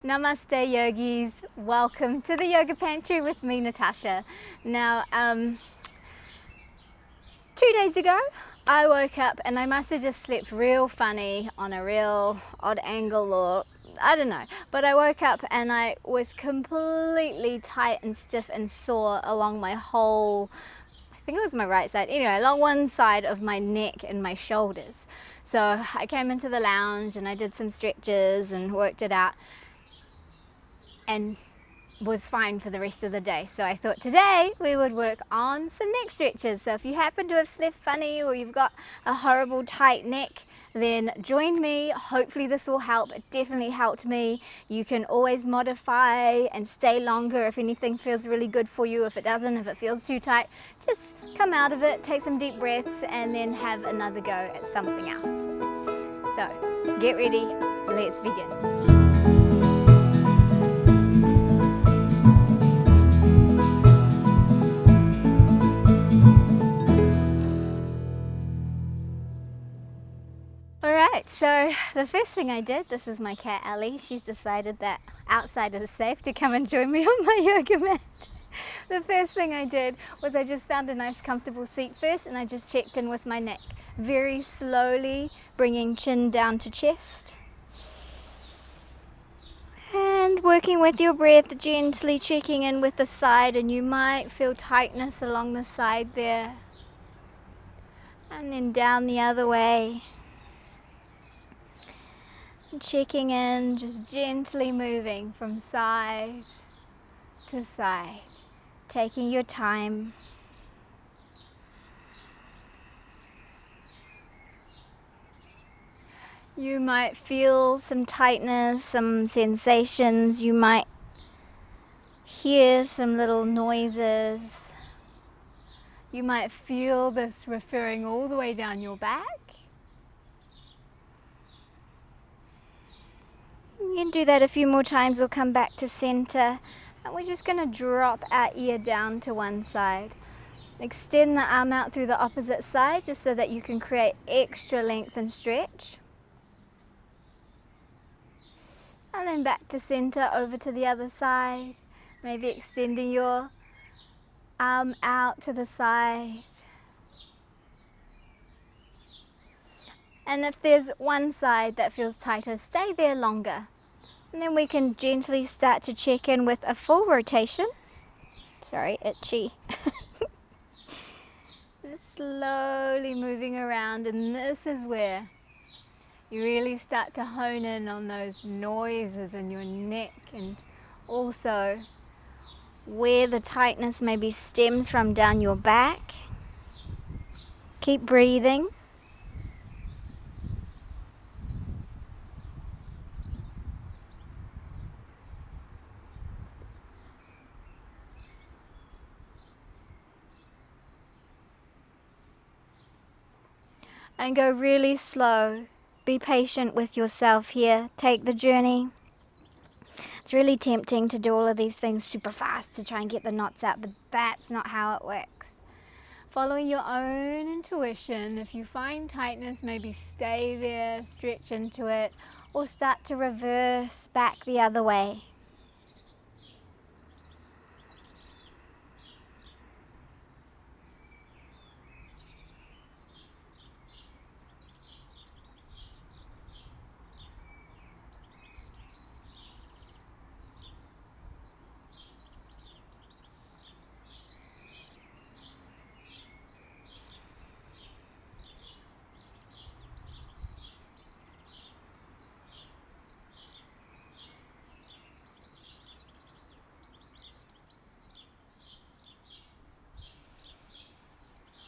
Namaste yogis, welcome to the Yoga Pantry with me, Natasha. Now, 2 days ago I woke up and I must have just slept real funny on a real odd angle, or I don't know, but I woke up and I was completely tight and stiff and sore along my whole, I think it was my right side, anyway, along one side of my neck and my shoulders. So I came into the lounge and I did some stretches and worked it out and was fine for the rest of the day. So I thought today we would work on some neck stretches. So if you happen to have slept funny or you've got a horrible tight neck, then join me. Hopefully this will help. It definitely helped me. You can always modify and stay longer if anything feels really good for you. If it doesn't, if it feels too tight, just come out of it, take some deep breaths, and then have another go at something else. So get ready, let's begin. Alright, so the first thing I did, this is my cat Ellie, she's decided that outside is safe to come and join me on my yoga mat. The first thing I did was I just found a nice comfortable seat first and I just checked in with my neck. Very slowly bringing chin down to chest. And working with your breath, gently checking in with the side, and you might feel tightness along the side there. And then down the other way. Checking in, just gently moving from side to side, taking your time. You might feel some tightness, some sensations, you might hear some little noises. You might feel this referring all the way down your back. You can do that a few more times. We'll come back to center and we're just going to drop our ear down to one side. Extend the arm out through the opposite side just so that you can create extra length and stretch. And then back to center, over to the other side. Maybe extending your arm out to the side. And if there's one side that feels tighter, stay there longer. And then we can gently start to check in with a full rotation. Sorry, itchy. Slowly moving around, and this is where you really start to hone in on those noises in your neck, and also where the tightness maybe stems from down your back. Keep breathing. And go really slow. Be patient with yourself here. Take the journey. It's really tempting to do all of these things super fast to try and get the knots out, but that's not how it works. Following your own intuition. If you find tightness, maybe stay there, stretch into it, or start to reverse back the other way.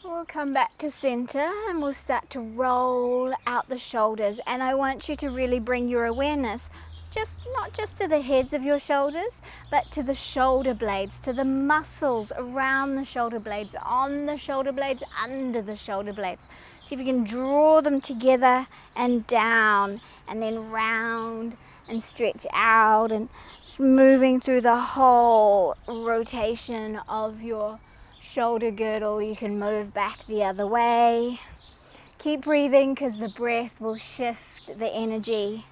We'll come back to center and we'll start to roll out the shoulders, and I want you to really bring your awareness not just to the heads of your shoulders, but to the shoulder blades, to the muscles around the shoulder blades, on the shoulder blades, under the shoulder blades. See if you can draw them together and down, and then round and stretch out, and just moving through the whole rotation of your shoulder girdle. You can move back the other way. Keep breathing because the breath will shift the energy.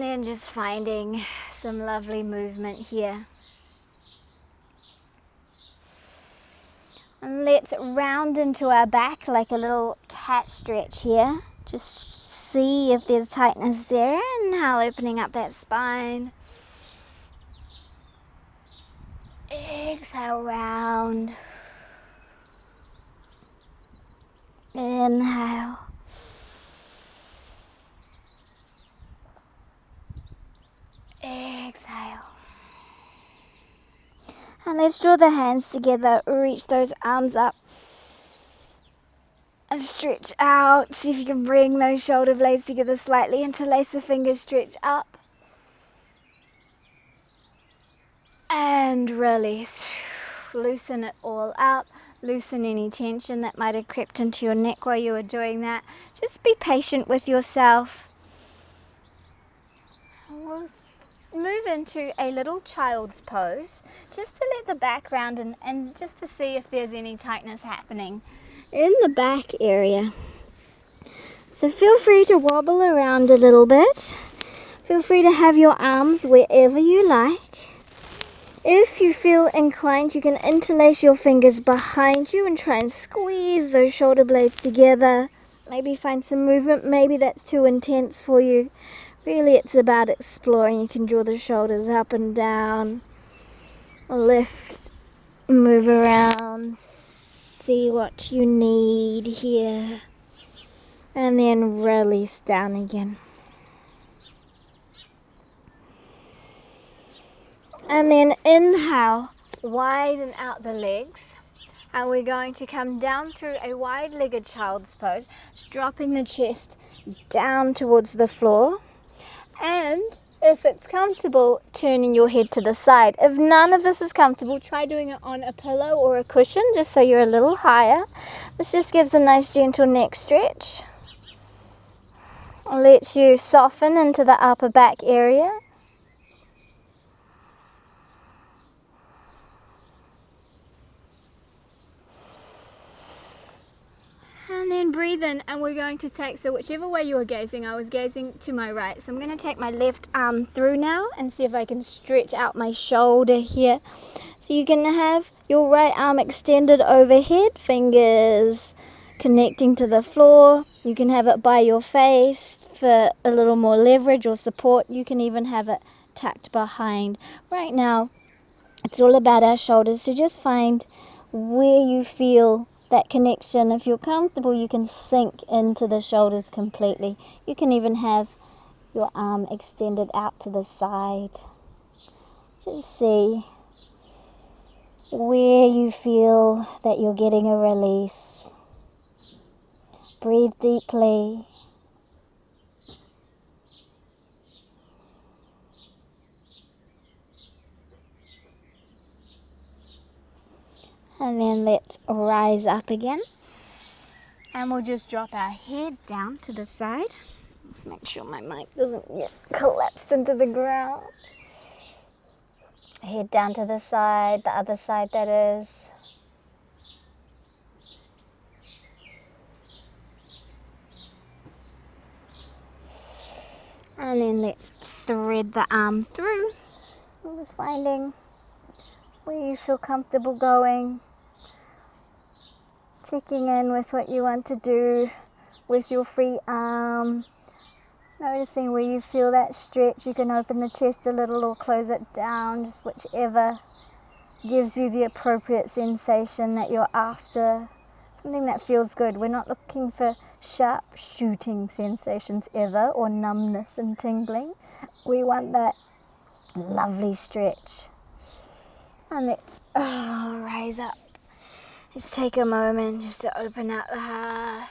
then just finding some lovely movement here. And let's round into our back like a little cat stretch here. Just see if there's tightness there. Inhale, opening up that spine. Exhale, round. Inhale. Exhale. And let's draw the hands together, reach those arms up and stretch out. See if you can bring those shoulder blades together slightly. Interlace the fingers, stretch up and release. Loosen it all up. Loosen any tension that might have crept into your neck while you were doing that. Just be patient with yourself. We'll move into a little child's pose just to let the back round and just to see if there's any tightness happening in the back area. So feel free to wobble around a little bit. Feel free to have your arms wherever you like. If you feel inclined, you can interlace your fingers behind you and try and squeeze those shoulder blades together. Maybe find some movement. Maybe that's too intense for you. Really, it's about exploring. You can draw the shoulders up and down, lift, move around, see what you need here, and then release down again. And then inhale, widen out the legs. And we're going to come down through a wide-legged child's pose, just dropping the chest down towards the floor. And if it's comfortable, turning your head to the side. If none of this is comfortable, try doing it on a pillow or a cushion, just so you're a little higher. This just gives a nice gentle neck stretch. Lets you soften into the upper back area. And then breathe in, and we're going to take, so whichever way you were gazing, I was gazing to my right. So I'm going to take my left arm through now and see if I can stretch out my shoulder here. So you can have your right arm extended overhead, fingers connecting to the floor. You can have it by your face for a little more leverage or support. You can even have it tucked behind. Right now, it's all about our shoulders, so just find where you feel that connection. If you're comfortable, you can sink into the shoulders completely. You can even have your arm extended out to the side. Just see where you feel that you're getting a release. Breathe deeply. And then let's rise up again. And we'll just drop our head down to the side. Let's make sure my mic doesn't get collapsed into the ground. Head down to the side, the other side that is. And then let's thread the arm through. I'm just finding where you feel comfortable going. Checking in with what you want to do with your free arm. Noticing where you feel that stretch. You can open the chest a little or close it down, just whichever gives you the appropriate sensation that you're after. Something that feels good. We're not looking for sharp shooting sensations ever, or numbness and tingling. We want that lovely stretch. And let's rise up. Let's take a moment just to open out the heart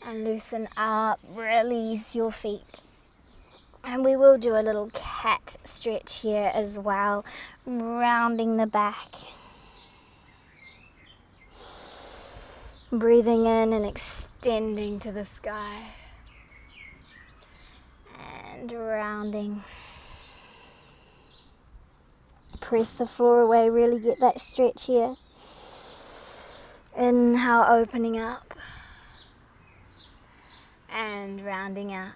and loosen up, release your feet. And we will do a little cat stretch here as well, rounding the back. Breathing in and extending to the sky. And rounding. Press the floor away, really get that stretch here. Inhale, opening up. And rounding out.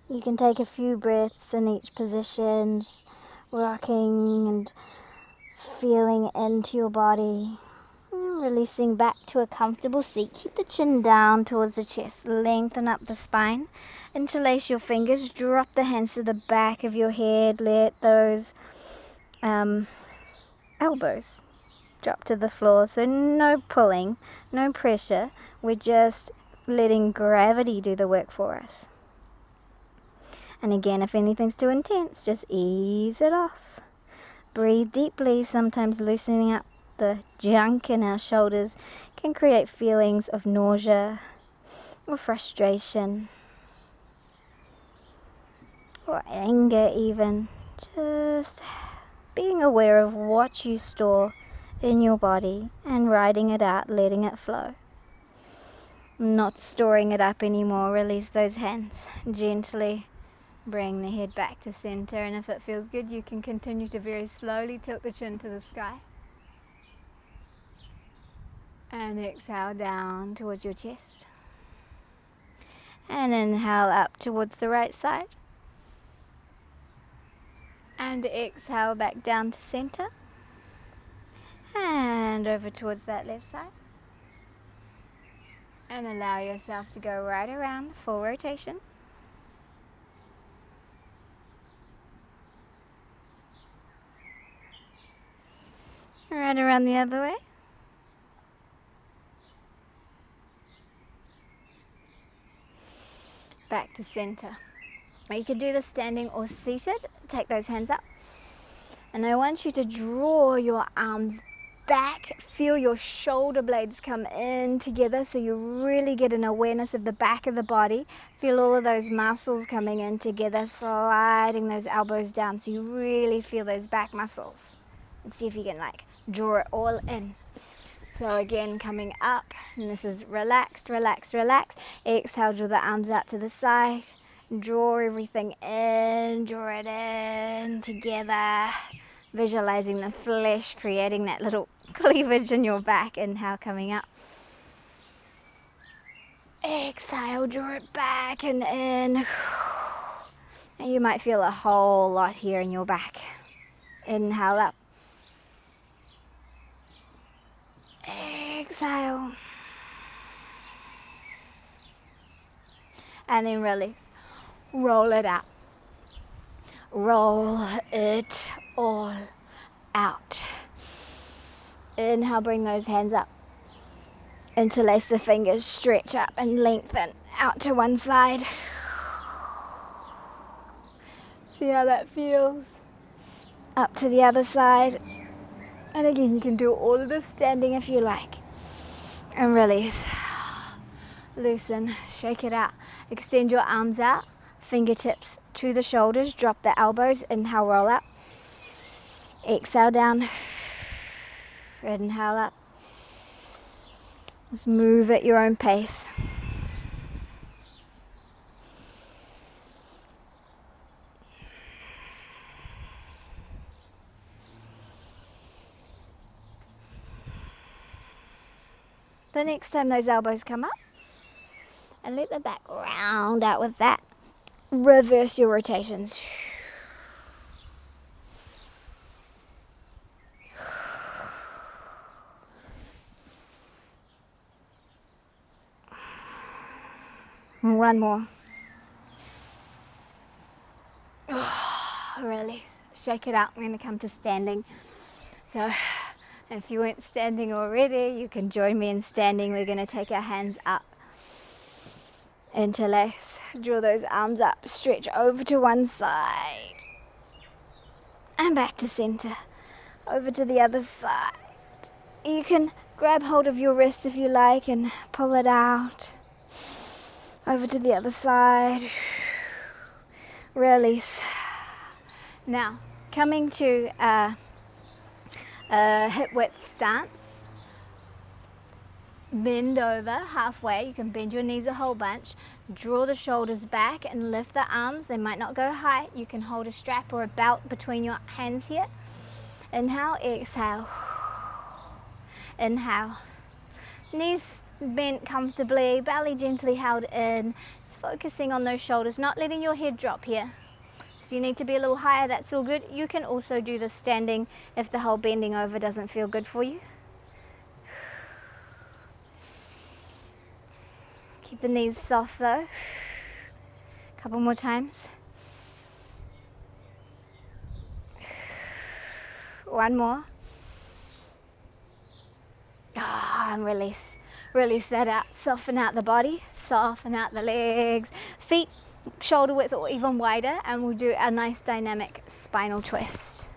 You can take a few breaths in each position, just rocking and feeling into your body. Releasing back to a comfortable seat. Keep the chin down towards the chest. Lengthen up the spine. Interlace your fingers. Drop the hands to the back of your head. Let those elbows drop to the floor. So no pulling, no pressure. We're just letting gravity do the work for us. And again, if anything's too intense, just ease it off. Breathe deeply. Sometimes loosening up the junk in our shoulders can create feelings of nausea or frustration or anger even. Just being aware of what you store in your body and riding it out, letting it flow. Not storing it up anymore. Release those hands. Gently bring the head back to center, and if it feels good, you can continue to very slowly tilt the chin to the sky. And exhale down towards your chest. And inhale up towards the right side. And exhale back down to center. And over towards that left side. And allow yourself to go right around, full rotation. Right around the other way. Back to center. You can do this standing or seated. Take those hands up. And I want you to draw your arms back. Feel your shoulder blades come in together so you really get an awareness of the back of the body. Feel all of those muscles coming in together, sliding those elbows down so you really feel those back muscles. And see if you can draw it all in. So again, coming up, and this is relaxed, relaxed, relaxed. Exhale, draw the arms out to the side. Draw everything in, draw it in together. Visualizing the flesh, creating that little cleavage in your back. Inhale, coming up. Exhale, draw it back and in. And you might feel a whole lot here in your back. Inhale up. Exhale. And then release. Roll it out. Roll it all out. Inhale, bring those hands up. Interlace the fingers, stretch up and lengthen out to one side. See how that feels. Up to the other side. And again, you can do all of this standing if you like. And release. Loosen, shake it out. Extend your arms out, fingertips to the shoulders, drop the elbows, inhale, roll up. Exhale down, inhale up. Just move at your own pace. The next time those elbows come up, and let the back round out with that. Reverse your rotations. One more. Release. Shake it out. I'm going to come to standing. So if you weren't standing already, you can join me in standing. We're going to take our hands up. Interlace. Draw those arms up. Stretch over to one side. And back to center. Over to the other side. You can grab hold of your wrist if you like and pull it out. Over to the other side. Release. Now, coming to a hip width stance. Bend over halfway. You can bend your knees a whole bunch. Draw the shoulders back and lift the arms. They might not go high. You can hold a strap or a belt between your hands here. Inhale, exhale. Inhale. Knees bent comfortably, belly gently held in, just focusing on those shoulders, not letting your head drop here. So if you need to be a little higher, that's all good. You can also do this standing if the whole bending over doesn't feel good for you. Keep the knees soft though. Couple more times. One more. And release. Release that out. Soften out the body. Soften out the legs. Feet shoulder width or even wider, and we'll do a nice dynamic spinal twist.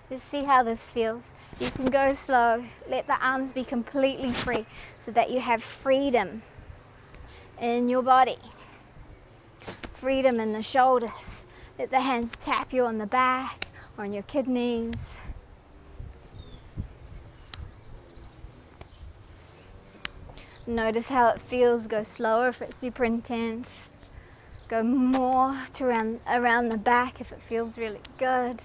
Just see how this feels. You can go slow. Let the arms be completely free so that you have freedom in your body. Freedom in the shoulders. Let the hands tap you on the back or on your kidneys. Notice how it feels. Go slower if it's super intense. Go more to around the back if it feels really good.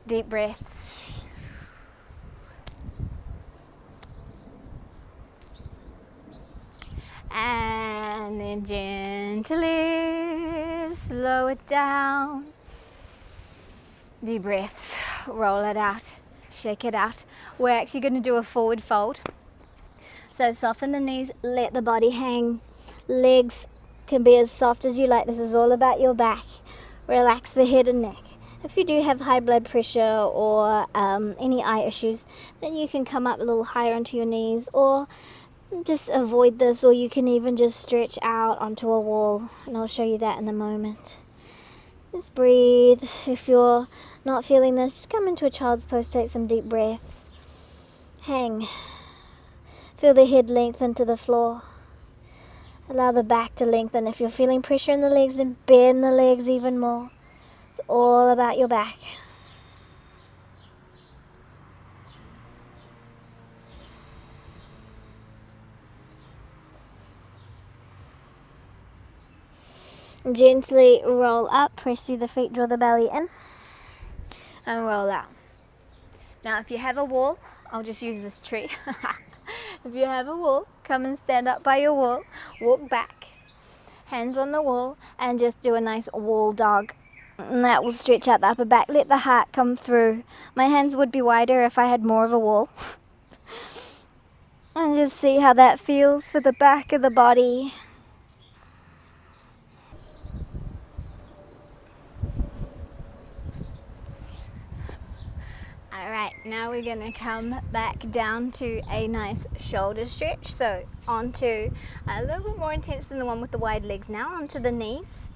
Deep breaths. And then gently slow it down. Deep breaths. Roll it out. Shake it out. We're actually going to do a forward fold. So soften the knees. Let the body hang. Legs can be as soft as you like. This is all about your back. Relax the head and neck. If you do have high blood pressure or any eye issues, then you can come up a little higher onto your knees, or just avoid this, or you can even just stretch out onto a wall, and I'll show you that in a moment. Just breathe. If you're not feeling this, just come into a child's pose, take some deep breaths. Hang. Feel the head lengthen to the floor. Allow the back to lengthen. If you're feeling pressure in the legs, then bend the legs even more. It's all about your back. Gently roll up, press through the feet, draw the belly in, and roll out. Now if you have a wall, I'll just use this tree. If you have a wall, come and stand up by your wall, walk back, hands on the wall, and just do a nice wall dog. And that will stretch out the upper back. Let the heart come through. My hands would be wider if I had more of a wall. And just see how that feels for the back of the body. Alright, now we're going to come back down to a nice shoulder stretch. So onto a little bit more intense than the one with the wide legs now, onto the knees.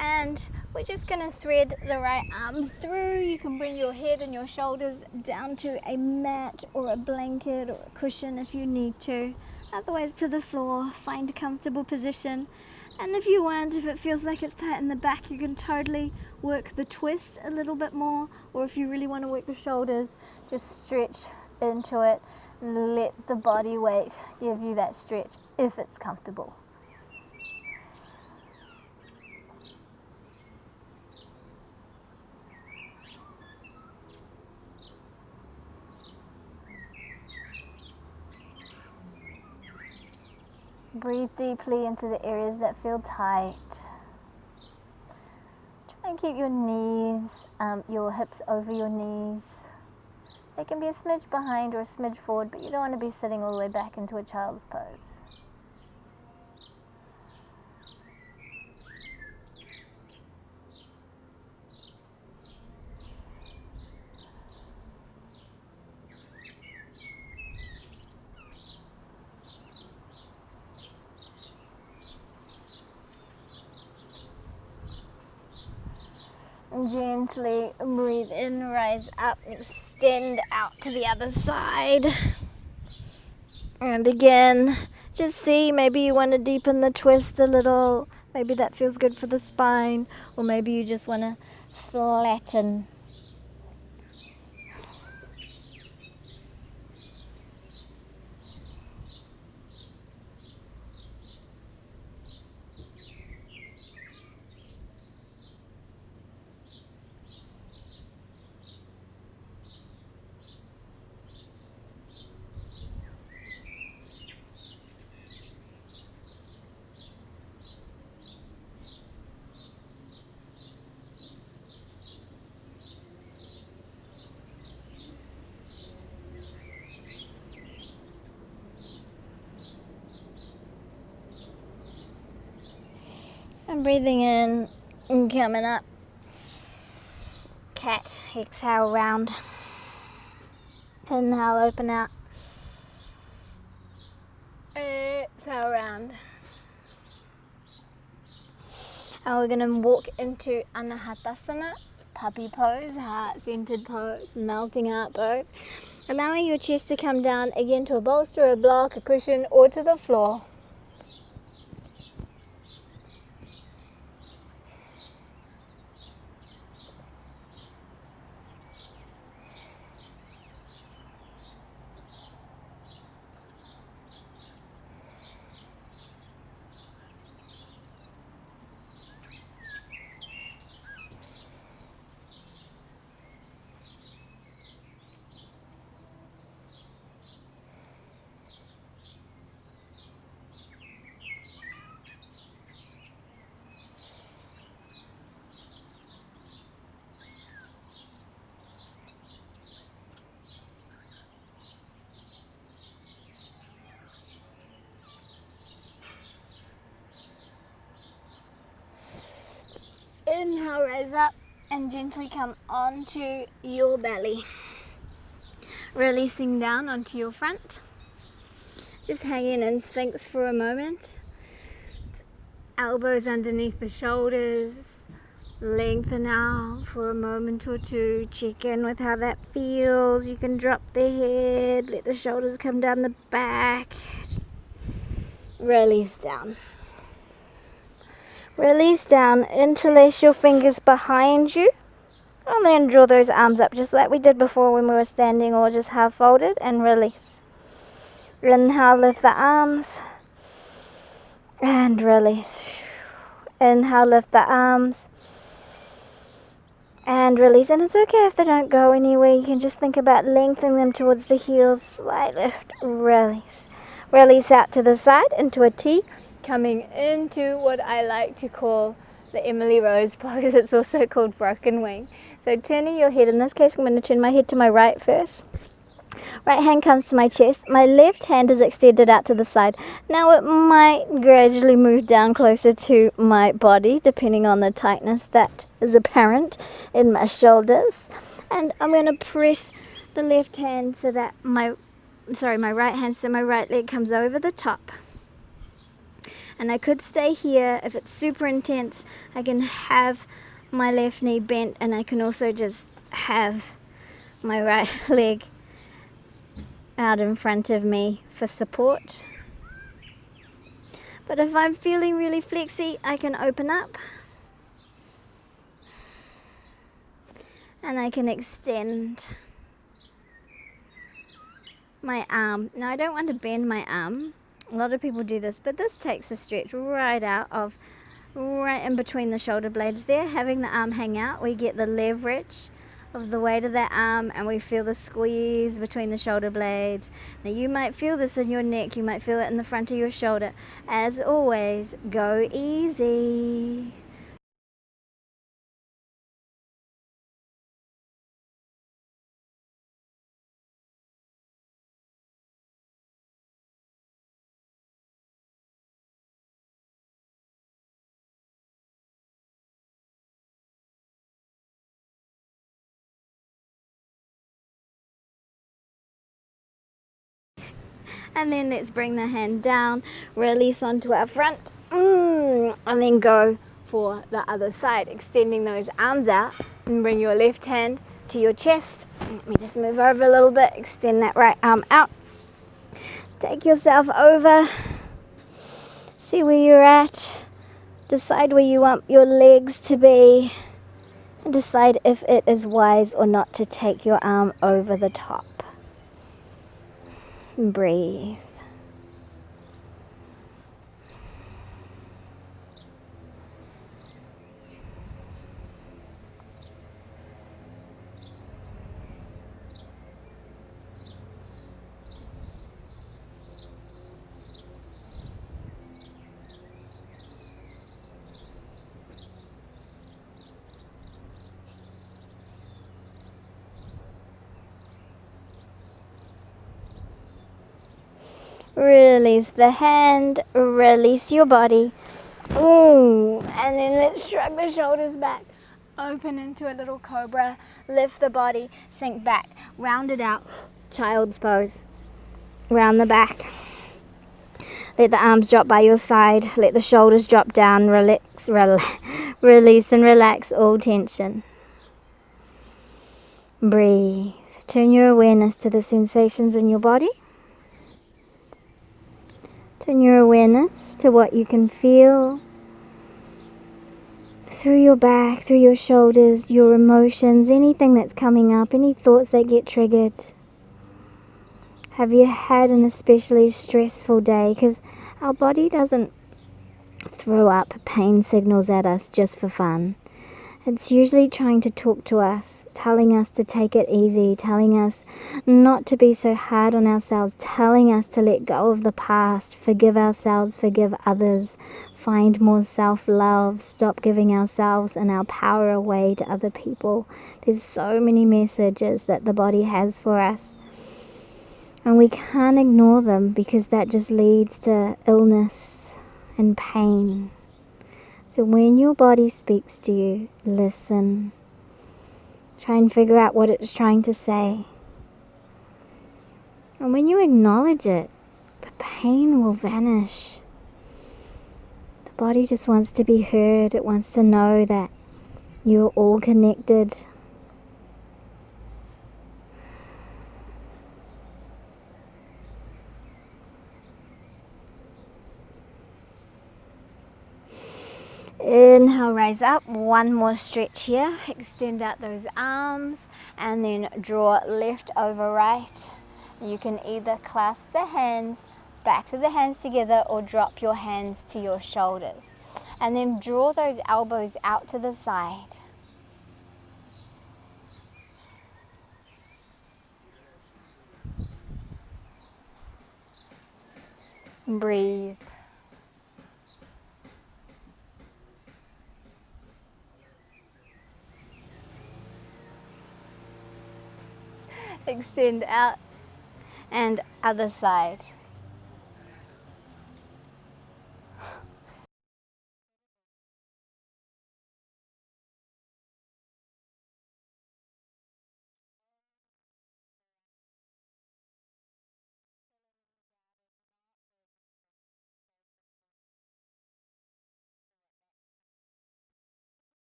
And we're just going to thread the right arm through. You can bring your head and your shoulders down to a mat or a blanket or a cushion if you need to. Otherwise to the floor, find a comfortable position. And if you want, if it feels like it's tight in the back, you can totally work the twist a little bit more. Or if you really want to work the shoulders, just stretch into it. Let the body weight give you that stretch if it's comfortable. Breathe deeply into the areas that feel tight. Try and keep your knees, your hips over your knees. They can be a smidge behind or a smidge forward, but you don't want to be sitting all the way back into a child's pose. Gently breathe in, rise up, extend out to the other side. And again, just see, maybe you want to deepen the twist a little. Maybe that feels good for the spine, or maybe you just want to flatten. And breathing in and coming up. Cat, exhale round. Inhale, open out. Exhale round. And we're going to walk into Anahatasana, puppy pose, heart-centered pose, melting out pose. Allowing your chest to come down again to a bolster, a block, a cushion, or to the floor. Inhale, raise up and gently come onto your belly. Releasing down onto your front. Just hanging in Sphinx for a moment. Elbows underneath the shoulders. Lengthen out for a moment or two. Check in with how that feels. You can drop the head. Let the shoulders come down the back. Release down. Release down, interlace your fingers behind you, and then draw those arms up just like we did before when we were standing or just half folded, and release. Inhale, lift the arms, and release. Inhale, lift the arms, and release. And it's okay if they don't go anywhere. You can just think about lengthening them towards the heels. Slight lift, release. Release out to the side into a T. Coming into what I like to call the Emily Rose pose. It's also called broken wing. So turning your head, in this case I'm going to turn my head to my right first. Right hand comes to my chest. My left hand is extended out to the side. Now it might gradually move down closer to my body depending on the tightness that is apparent in my shoulders. And I'm going to press the left hand so that my right hand, so my right leg comes over the top. And I could stay here. If it's super intense, I can have my left knee bent, and I can also just have my right leg out in front of me for support. But if I'm feeling really flexy, I can open up. And I can extend my arm. Now I don't want to bend my arm. A lot of people do this, but this takes the stretch right in between the shoulder blades there. Having the arm hang out, we get the leverage of the weight of that arm, and we feel the squeeze between the shoulder blades. Now you might feel this in your neck, you might feel it in the front of your shoulder. As always, go easy. And then let's bring the hand down, release onto our front, and then go for the other side, extending those arms out, and bring your left hand to your chest. Let me just move over a little bit, extend that right arm out. Take yourself over, see where you're at, decide where you want your legs to be, and decide if it is wise or not to take your arm over the top. Breathe. Release the hand, release your body. Ooh, and then let's shrug the shoulders back. Open into a little cobra. Lift the body, sink back. Round it out. Child's pose. Round the back. Let the arms drop by your side. Let the shoulders drop down. Release and relax all tension. Breathe. Turn your awareness to the sensations in your body. Turn your awareness to what you can feel through your back, through your shoulders, your emotions, anything that's coming up, any thoughts that get triggered. Have you had an especially stressful day? Because our body doesn't throw up pain signals at us just for fun. It's usually trying to talk to us, telling us to take it easy, telling us not to be so hard on ourselves, telling us to let go of the past, forgive ourselves, forgive others, find more self-love, stop giving ourselves and our power away to other people. There's so many messages that the body has for us. And we can't ignore them because that just leads to illness and pain. So when your body speaks to you, listen. Try and figure out what it's trying to say. And when you acknowledge it, the pain will vanish. The body just wants to be heard. It wants to know that you're all connected. Inhale, rise up. One more stretch here. Extend out those arms and then draw left over right. You can either clasp the hands, back to the hands together, or drop your hands to your shoulders. And then draw those elbows out to the side. Breathe. Extend out and other side.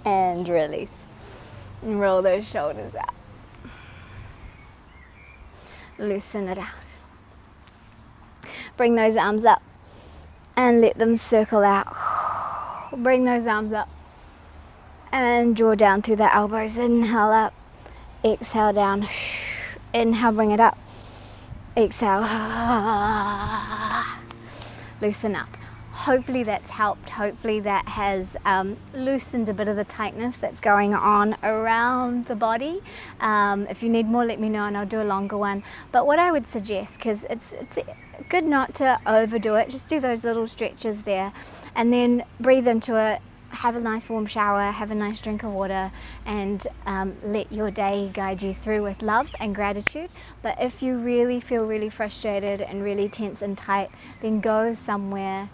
And release. And roll those shoulders out. Loosen it out. Bring those arms up and let them circle out. Bring those arms up and draw down through the elbows. Inhale up, exhale down. Inhale, bring it up. Exhale. Loosen up. Hopefully that's helped. Hopefully that has loosened a bit of the tightness that's going on around the body. If you need more, let me know and I'll do a longer one. But what I would suggest, because it's good not to overdo it, just do those little stretches there and then breathe into it. Have a nice warm shower, have a nice drink of water, and let your day guide you through with love and gratitude. But if you really feel really frustrated and really tense and tight, then go somewhere.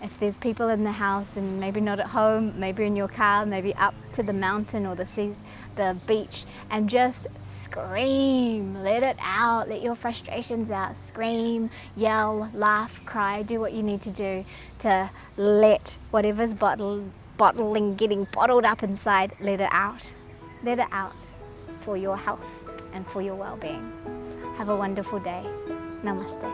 If there's people in the house and maybe not at home, maybe in your car, maybe up to the mountain or the sea, the beach, and just scream, let it out, let your frustrations out, scream, yell, laugh, cry, do what you need to do to let whatever's getting bottled up inside, let it out for your health and for your well-being. Have a wonderful day. Namaste.